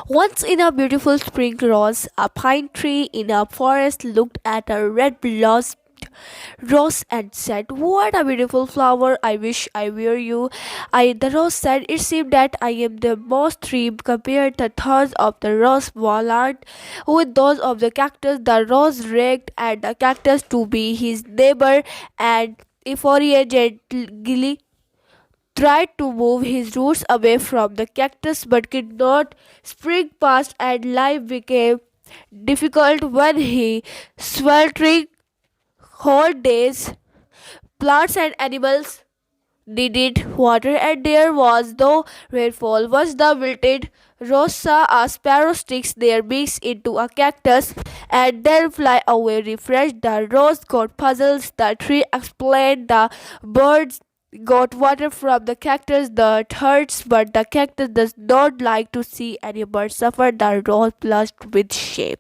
Once in a beautiful spring rose, a pine tree in a forest looked at a red blossomed rose and said, "What a beautiful flower! I wish I were you." The rose said, "It seems that I am the most trim. Compared the thorns of the rose walnut with those of the cactus." The rose raked at the cactus to be his neighbor, and Euphoria gently tried to move his roots away from the cactus but could not. Spring passed and life became difficult when he sweltering hot days. Plants and animals needed water, and there was no rainfall. Once the wilted rose saw a sparrow sticks their beaks into a cactus and then fly away refreshed. The rose got puzzled. The tree explained the birds got water from the cactus that hurts, but the cactus does not like to see any bird suffer. The rose blushed with shame.